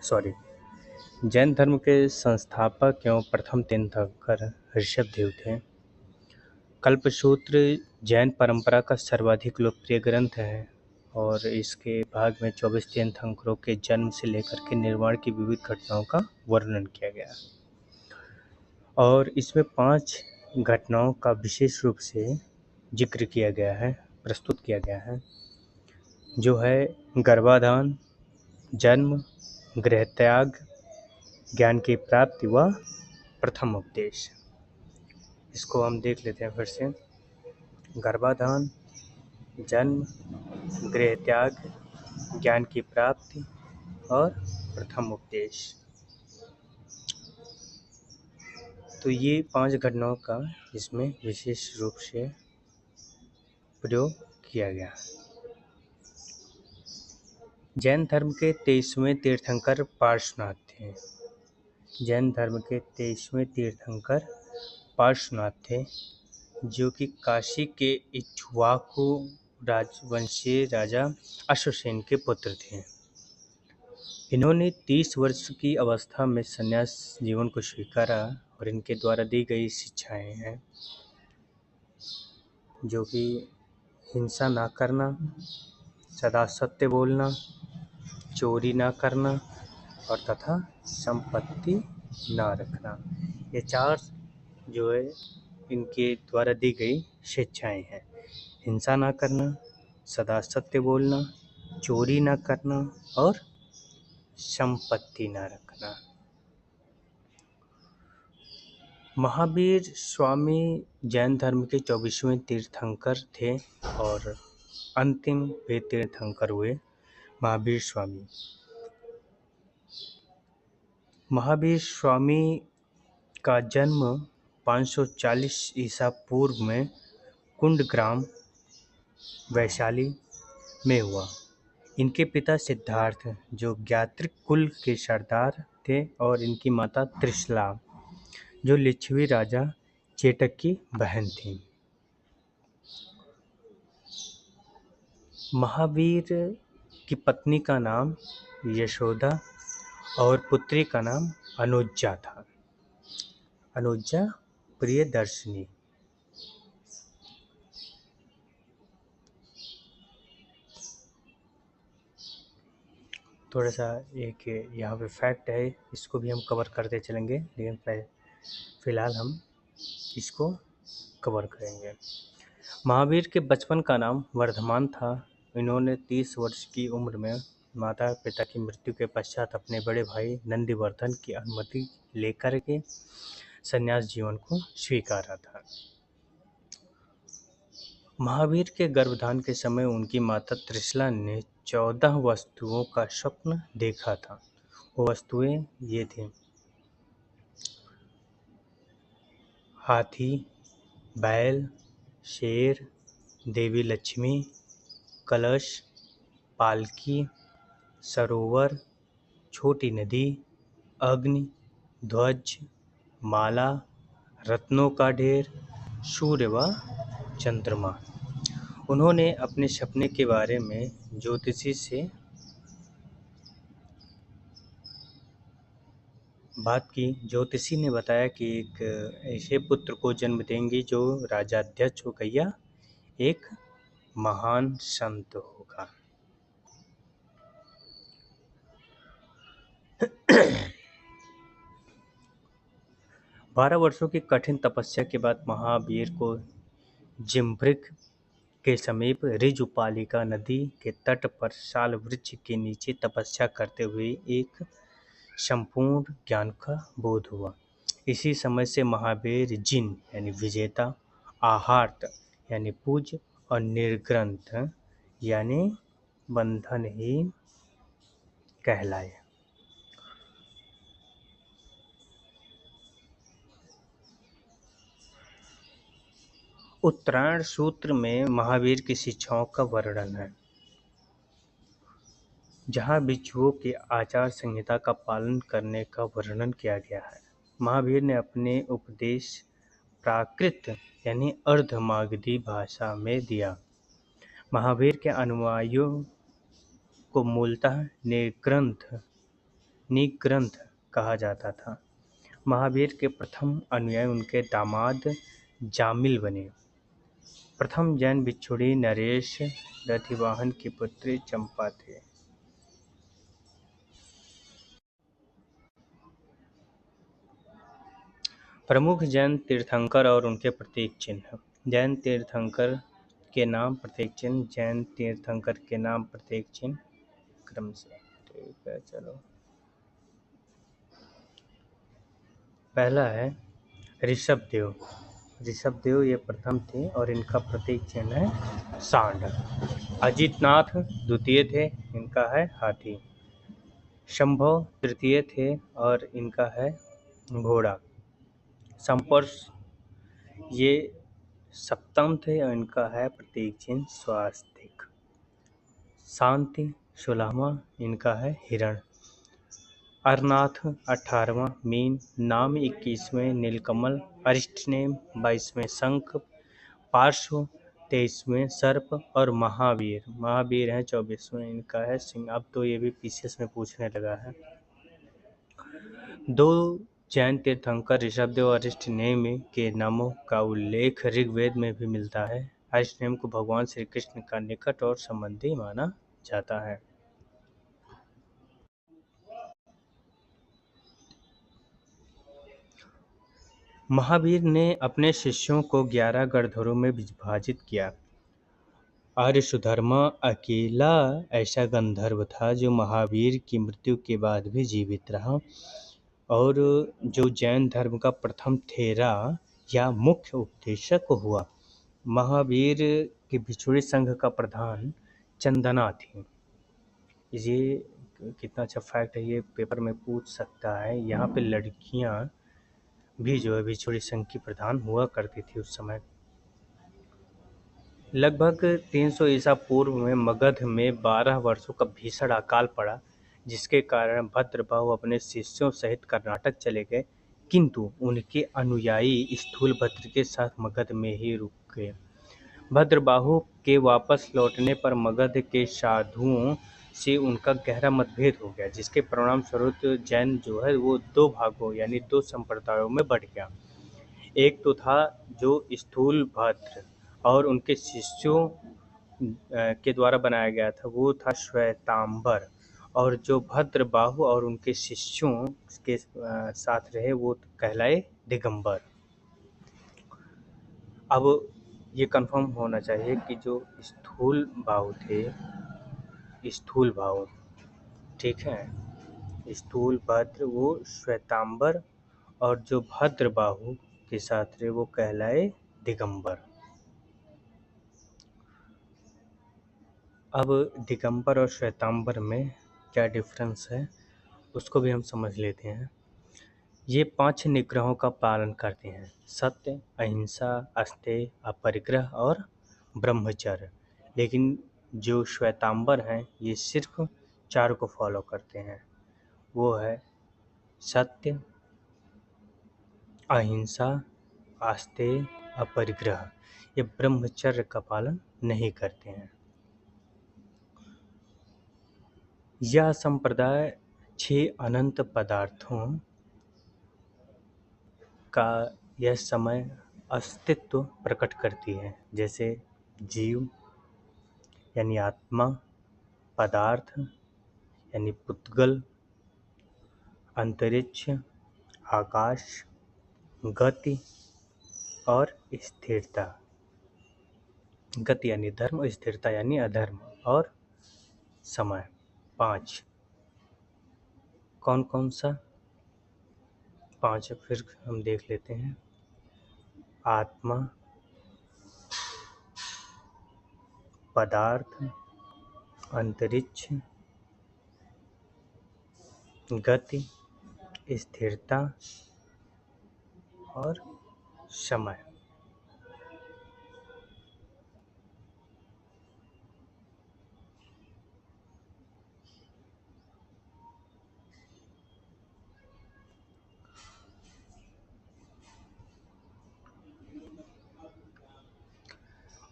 Sorry Jain धर्म के संस्थापक एवं प्रथम तीर्थंकर ऋषभदेव थे। कल्पसूत्र जैन परंपरा का सर्वाधिक लोकप्रिय ग्रंथ है और इसके भाग में 24 तीर्थंकरों के जन्म से लेकर के निर्माण की विविध घटनाओं का वर्णन किया गया है और इसमें 5 घटनाओं का विशेष रूप से जिक्र किया गया है, प्रस्तुत किया गया है, जो है गर्भाधान, जन्म, गृहत्याग, ज्ञान की प्राप्ति व प्रथम उपदेश। इसको हम देख लेते हैं फिर से। गर्भाधान, जन्म, गृहत्याग, ज्ञान की प्राप्ति और प्रथम उपदेश। तो ये 5 घटनाओं का इसमें विशेष रूप से प्रयोग किया गया है। जैन धर्म के 23वें तीर्थंकर पार्श्वनाथ थे। जैन धर्म के 23वें तीर्थंकर पार्श्वनाथ थे, जो कि काशी के इक्ष्वाकु राजवंशीय राजा अश्वसेन के पुत्र थे। इन्होंने 30 वर्ष की अवस्था में संन्यास जीवन को स्वीकारा और इनके द्वारा दी गई शिक्षाएं हैं, जो कि हिंसा ना करना, सदा सत्य बोलना, चोरी ना करना और तथा संपत्ति ना रखना। ये 4 जो है इनके द्वारा दी गई शिक्षाएं हैं। हिंसा ना करना, सदा सत्य बोलना, चोरी ना करना और संपत्ति ना रखना। महावीर स्वामी जैन धर्म के 24वें तीर्थंकर थे और अंतिम वे तीर्थंकर हुए महावीर स्वामी। महावीर स्वामी का जन्म 540 ईसा पूर्व में कुंडग्राम, वैशाली में हुआ। इनके पिता सिद्धार्थ, जो ज्ञात्रिक कुल के सरदार थे, और इनकी माता त्रिशला, जो लिच्छवी राजा चेटक की बहन थी। महावीर की पत्नी का नाम यशोदा और पुत्री का नाम अनुजा था। अनुजा प्रियदर्शिनी। थोड़ा सा एक यहाँ पे फैक्ट है, इसको भी हम कवर करते चलेंगे, लेकिन फिलहाल हम इसको कवर करेंगे। महावीर के बचपन का नाम वर्धमान था। इन्होंने 30 वर्ष की उम्र में माता पिता की मृत्यु के पश्चात अपने बड़े भाई नंदिवर्धन की अनुमति लेकर के संन्यास जीवन को स्वीकारा था। महावीर के गर्भधान के समय उनकी माता त्रिशला ने 14 वस्तुओं का स्वप्न देखा था। वो वस्तुएं ये थीं: हाथी, बैल, शेर, देवी लक्ष्मी, कलश, पालकी, सरोवर, छोटी नदी, अग्नि, ध्वज, माला, रत्नों का ढेर, सूर्य व चंद्रमा। उन्होंने अपने सपने के बारे में ज्योतिषी से बात की। ज्योतिषी ने बताया कि एक ऐसे पुत्र को जन्म देंगी जो राजाध्यक्ष होगा या एक महान संत होगा। बारह वर्षों की कठिन तपस्या के बाद महावीर को जिम्भृग के समीप ऋजुपालिका नदी के तट पर साल वृक्ष के नीचे तपस्या करते हुए एक संपूर्ण ज्ञान का बोध हुआ। इसी समय से महावीर जिन यानी विजेता, आहार्त यानी पूज्य और निर्ग्रंथ यानी बंधनहीन कहलाए। उत्तरायण सूत्र में महावीर की शिक्षाओं का वर्णन है, जहाँ भिक्षुओं की आचार संहिता का पालन करने का वर्णन किया गया है। महावीर ने अपने उपदेश प्राकृत यानी अर्धमागधी भाषा में दिया। महावीर के अनुयायियों को मूलतः निर्ग्रंथ निग्रंथ कहा जाता था। महावीर के प्रथम अनुयायी उनके दामाद जामिल बने। प्रथम जैन भिक्षुणी नरेश रथिवाहन की पुत्री चंपा थे। प्रमुख जैन तीर्थंकर और उनके प्रतीक चिन्ह। जैन तीर्थंकर के नाम प्रतीक चिन्ह। जैन तीर्थंकर के नाम प्रतीक चिन्ह क्रम से। ठीक है, चलो। पहला है ऋषभदेव। ऋषभदेव ये प्रथम थे और इनका प्रतीक चिन्ह है सांड। अजितनाथ द्वितीय थे, इनका है हाथी। शंभव तृतीय थे और इनका है घोड़ा। संपर्श ये सप्तम थे और इनका है प्रतीक चिन्ह स्वास्तिक। शांति 16वां, इनका है हिरण। अरनाथ 18वां, मीन। नाम 21वें, नीलकमल। अरिष्टनेम 22वें, शंख। पार्श्व 23वें, सर्प। और महावीर हैं 24वें, इनका है सिंह। अब तो ये भी पीसीएस में पूछने लगा है। दो जैन तीर्थंकर ऋषभदेव और अरिष्टनेमि के नामों का उल्लेख ऋग्वेद में भी मिलता है। अरिष्टनेमि को भगवान श्री कृष्ण का निकट और संबंधी माना जाता है। महावीर ने अपने शिष्यों को 11 गणधरों में विभाजित किया। आर्य सुधर्मा अकेला ऐसा गंधर्व था जो महावीर की मृत्यु के बाद भी जीवित रहा और जो जैन धर्म का प्रथम थेरा या मुख्य उपदेशक हुआ। महावीर के भिक्षुणी संघ का प्रधान चंदना थी। ये कितना अच्छा फैक्ट है, ये पेपर में पूछ सकता है। यहाँ पे लड़कियाँ भी जो है भिक्षुणी संघ की प्रधान हुआ करती थी उस समय। लगभग 300 ईसा पूर्व में मगध में 12 वर्षों का भीषण अकाल पड़ा, जिसके कारण भद्रबाहु अपने शिष्यों सहित कर्नाटक चले गए, किंतु उनके अनुयायी स्थूलभद्र के साथ मगध में ही रुक गए। भद्रबाहु के वापस लौटने पर मगध के साधुओं से उनका गहरा मतभेद हो गया, जिसके परिणाम स्वरूप जैन जो है वो दो भागों यानी दो संप्रदायों में बढ़ गया। एक तो था जो स्थूलभद्र और उनके शिष्यों के द्वारा बनाया गया था, वो था श्वेतांबर, और जो भद्रबाहु और उनके शिष्यों के साथ रहे वो कहलाए दिगंबर। अब ये कंफर्म होना चाहिए कि जो स्थूल बाहु थे, स्थूल बाहु, ठीक है, स्थूल भद्र वो श्वेतांबर और जो भद्र बाहु के साथ रहे वो कहलाए दिगंबर। अब दिगंबर और श्वेतांबर में क्या डिफरेंस है उसको भी हम समझ लेते हैं। ये 5 निग्रहों का पालन करते हैं: सत्य, अहिंसा, अस्तेय, अपरिग्रह और ब्रह्मचर्य। लेकिन जो श्वेतांबर हैं ये सिर्फ 4 को फॉलो करते हैं। वो है सत्य, अहिंसा, आस्तेय, अपरिग्रह। ये ब्रह्मचर्य का पालन नहीं करते हैं। यह संप्रदाय 6 अनंत पदार्थों का यह समय अस्तित्व प्रकट करती है, जैसे जीव यानी आत्मा, पदार्थ यानी पुद्गल, अंतरिक्ष, आकाश, गति और स्थिरता। गति यानी धर्म, स्थिरता यानी अधर्म, और समय। 5 कौन कौन सा 5 फिर हम देख लेते हैं। आत्मा, पदार्थ, अंतरिक्ष, गति, स्थिरता और समय।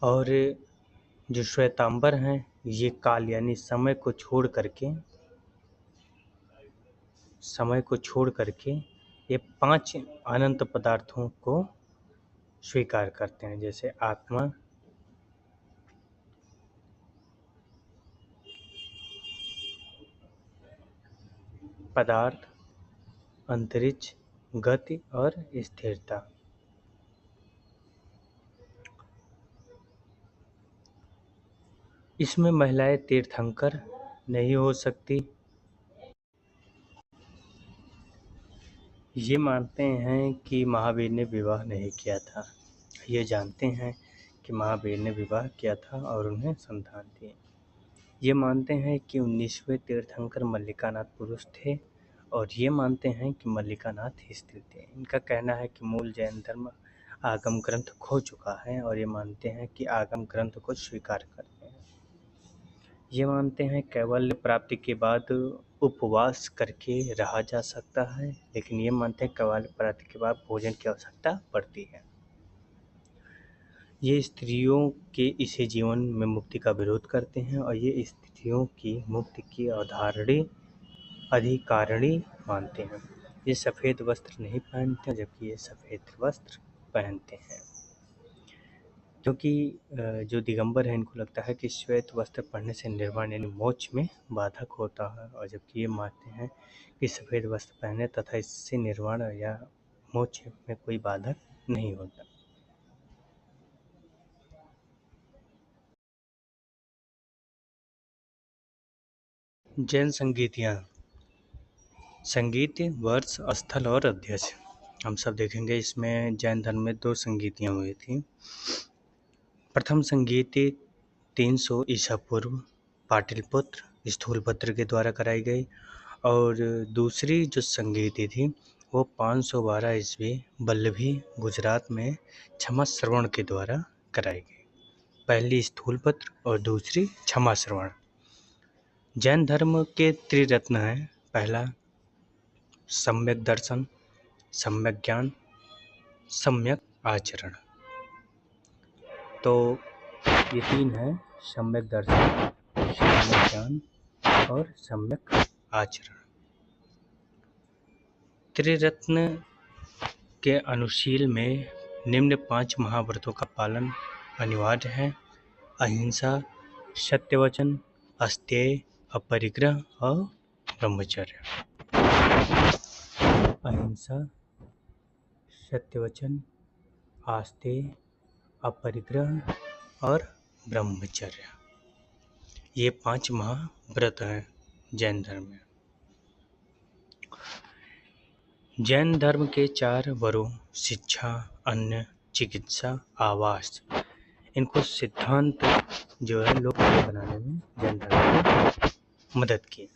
और जो श्वेतांबर हैं ये काल यानी समय को छोड़ करके समय को छोड़ करके ये 5 अनंत पदार्थों को स्वीकार करते हैं, जैसे आत्मा, पदार्थ, अंतरिक्ष, गति और स्थिरता। इसमें महिलाएं तीर्थंकर नहीं हो सकती। ये मानते हैं कि महावीर ने विवाह नहीं किया था। ये जानते हैं कि महावीर ने विवाह किया था और उन्हें संतान थी। ये मानते हैं कि 19वें तीर्थंकर मल्लिकानाथ पुरुष थे और ये मानते हैं कि मल्लिकानाथ स्त्री थे। इनका कहना है कि मूल जैन धर्म आगम ग्रंथ खो चुका है और ये मानते हैं कि आगम ग्रंथ को स्वीकार करते हैं। ये मानते हैं कैवल्य प्राप्ति के बाद उपवास करके रहा जा सकता है, लेकिन ये मानते हैं कैवल्य प्राप्ति के बाद भोजन की आवश्यकता पड़ती है। ये स्त्रियों के इसे जीवन में मुक्ति का विरोध करते हैं और ये स्त्रियों की मुक्ति की अधिकारिणी मानते हैं। ये सफ़ेद वस्त्र नहीं पहनते जबकि ये सफ़ेद वस्त्र पहनते हैं, क्योंकि जो दिगंबर है इनको लगता है कि श्वेत वस्त्र पहनने से निर्वाण यानी मोक्ष में बाधक होता है, और जबकि ये मानते हैं कि सफ़ेद वस्त्र पहने तथा इससे निर्वाण या मोक्ष में कोई बाधक नहीं होता। जैन संगीतियाँ। संगीत, वर्ष, स्थल और अध्यक्ष हम सब देखेंगे। इसमें जैन धर्म में 2 संगीतियाँ हुई थी। प्रथम संगीति 300 ईसा पूर्व पाटलिपुत्र स्थूलभद्र के द्वारा कराई गई और दूसरी जो संगीति थी वो 512 ईस्वी वल्लभी गुजरात में क्षमा श्रवण के द्वारा कराई गई। पहली स्थूलभद्र और दूसरी क्षमा श्रवण। जैन धर्म के त्रिरत्न हैं। पहला सम्यक दर्शन, सम्यक ज्ञान, सम्यक आचरण। तो ये 3 हैं, सम्यक दर्शन, सम्यक ज्ञान और सम्यक आचरण। त्रिरत्न के अनुशील में निम्न 5 महाव्रतों का पालन अनिवार्य है: अहिंसा, सत्यवचन, अस्तेय, अपरिग्रह और ब्रह्मचर्य। अहिंसा, सत्यवचन, आस्तेय, अपरिग्रह और ब्रह्मचर्य, ये 5 महाव्रत हैं जैन धर्म में। जैन धर्म के 4 वरों शिक्षा, अन्न, चिकित्सा, आवास, इनको सिद्धांत जो है लोकप्रिय बनाने में जैन धर्म ने मदद की।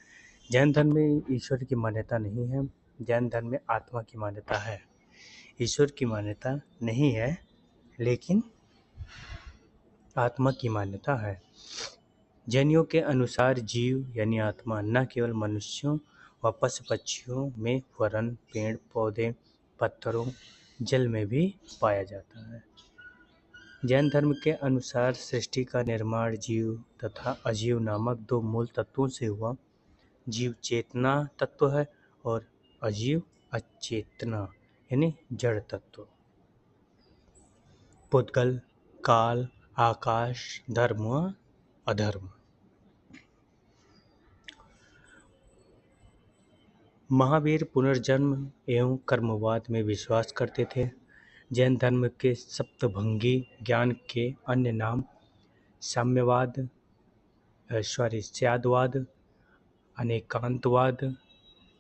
जैन धर्म में ईश्वर की मान्यता नहीं है। जैन धर्म में आत्मा की मान्यता है, ईश्वर की मान्यता नहीं है, लेकिन आत्मा की मान्यता है। जैनियों के अनुसार जीव यानी आत्मा न केवल मनुष्यों व पशु पक्षियों में वरन पेड़ पौधे, पत्थरों, जल में भी पाया जाता है। जैन धर्म के अनुसार सृष्टि का निर्माण जीव तथा अजीव नामक 2 मूल तत्वों से हुआ। जीव चेतना तत्व है और अजीव अचेतना यानी जड़ तत्व। पुद्गल, काल, आकाश, धर्म व अधर्म। महावीर पुनर्जन्म एवं कर्मवाद में विश्वास करते थे। जैन धर्म के सप्तभंगी ज्ञान के अन्य नाम साम्यवाद, स्याद्वाद, अनेकांतवाद,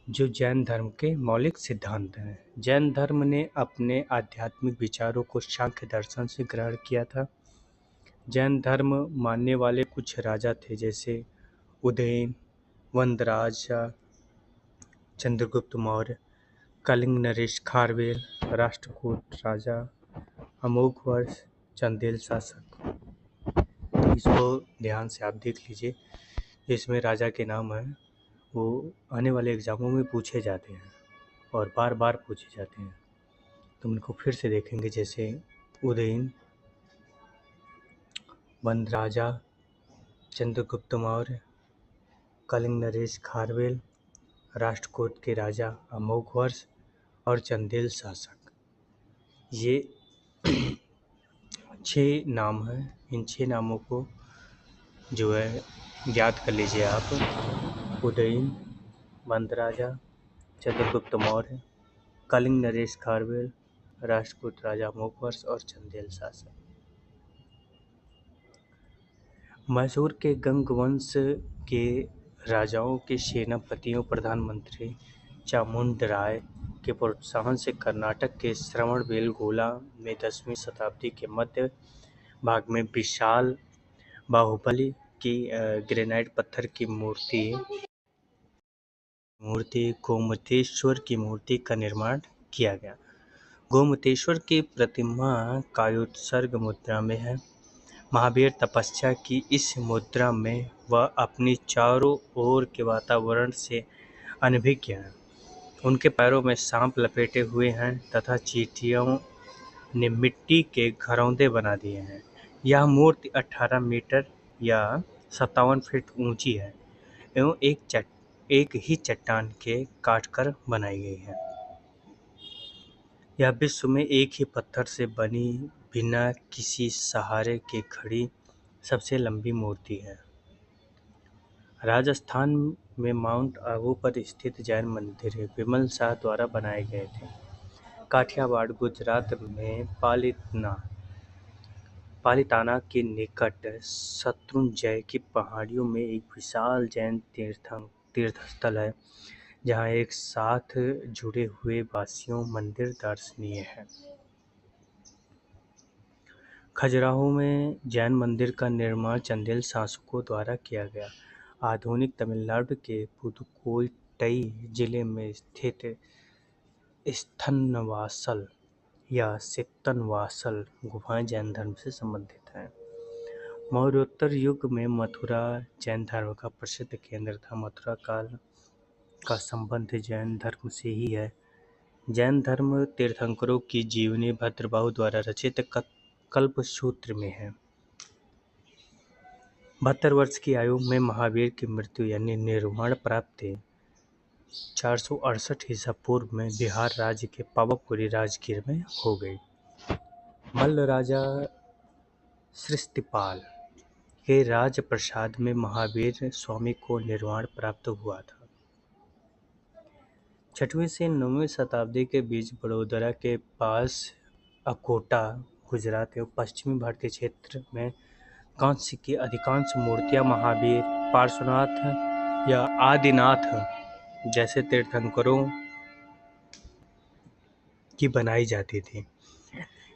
जो जैन धर्म के मौलिक सिद्धांत हैं। जैन धर्म ने अपने आध्यात्मिक विचारों को सांख्य दर्शन से ग्रहण किया था। जैन धर्म मानने वाले कुछ राजा थे, जैसे उदयन, वंदराजा, चंद्रगुप्त मौर्य, कलिंग नरेश खारवेल, राष्ट्रकूट राजा, अमोघवर्ष, चंदेल शासक। इसको ध्यान से आप देख लीजिए, इसमें राजा के नाम हैं, वो आने वाले एग्ज़ामों में पूछे जाते हैं और बार बार पूछे जाते हैं। तो उनको फिर से देखेंगे, जैसे उदयन, वंदराजा, चंद्रगुप्त मौर्य, कलिंग नरेश खारवेल, राष्ट्रकूट के राजा अमोघवर्ष और चंदेल शासक। ये 6 नाम हैं। इन 6 नामों को जो है याद कर लीजिए आप। उदयन, मंदराजा, चंद्रगुप्त मौर्य, कलिंग नरेश खारवेल, राष्ट्रकूट राजा अमोघवर्ष और चंदेल शासक। मैसूर के गंग वंश के राजाओं के सेनापतियों प्रधानमंत्री चामुंडराय के प्रोत्साहन से कर्नाटक के श्रवणबेलगोला में 10वीं शताब्दी के मध्य भाग में विशाल बाहुबली की ग्रेनाइट पत्थर की मूर्ति गोमतेश्वर की मूर्ति का निर्माण किया गया। गोमतेश्वर की प्रतिमा कायोत्सर्ग मुद्रा में है। महावीर तपस्या की इस मुद्रा में वह अपनी चारों ओर के वातावरण से अनभिज्ञ हैं। उनके पैरों में सांप लपेटे हुए हैं तथा चींटियों ने मिट्टी के घरौंदे बना दिए हैं। यह मूर्ति 18 मीटर या 57 फीट ऊंची है एवं एक ही चट्टान के काटकर बनाई गई है। यह विश्व में एक ही पत्थर से बनी बिना किसी सहारे के खड़ी सबसे लंबी मूर्ति है। राजस्थान में माउंट आबू पर स्थित जैन मंदिर विमल शाह द्वारा बनाए गए थे। काठियावाड़ गुजरात में पालिताना के निकट शत्रुंजय की पहाड़ियों में एक विशाल जैन तीर्थस्थल है जहाँ एक साथ जुड़े हुए वासियों मंदिर दर्शनीय है। खजुराहो में जैन मंदिर का निर्माण चंदेल शासकों द्वारा किया गया। आधुनिक तमिलनाडु के पुदुकोट्टई जिले में स्थित स्थन्नवासल या सित्तनवासल गुफाएं जैन धर्म से संबंधित हैं। मौर्योत्तर युग में मथुरा जैन धर्म का प्रसिद्ध केंद्र था। मथुरा काल का संबंध जैन धर्म से ही है। जैन धर्म तीर्थंकरों की जीवनी भद्रबाहु द्वारा रचित कल्पसूत्र में है। 72 वर्ष की आयु में महावीर की मृत्यु यानी निर्वाण प्राप्ति 468 ईसा पूर्व में बिहार राज्य के पावापुरी राजगीर में हो गई। मल्ल राजा सृष्टिपाल के राजप्रसाद में महावीर स्वामी को निर्वाण प्राप्त हुआ था। 6वीं से 9वीं शताब्दी के बीच बड़ोदरा के पास अकोटा गुजरात एवं पश्चिमी भारतीय क्षेत्र में कांस्य की अधिकांश मूर्तियां महावीर, पार्श्वनाथ या आदिनाथ जैसे तीर्थंकरों की बनाई जाती थी।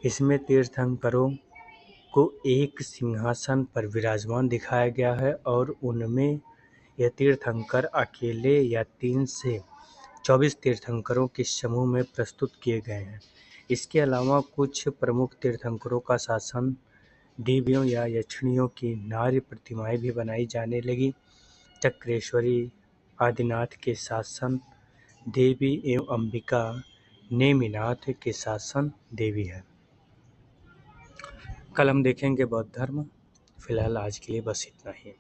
इसमें तीर्थंकरों को एक सिंहासन पर विराजमान दिखाया गया है और उनमें यह तीर्थंकर अकेले या 3 से 24 तीर्थंकरों के समूह में प्रस्तुत किए गए हैं। इसके अलावा कुछ प्रमुख तीर्थंकरों का शासन, देवियों या यक्षिणियों की नार्य प्रतिमाएं भी बनाई जाने लगी। चक्रेश्वरी, आदिनाथ के शासन देवी एवं अंबिका नेमिनाथ के शासन देवी है। कल हम देखेंगे बौद्ध धर्म। फिलहाल आज के लिए बस इतना ही।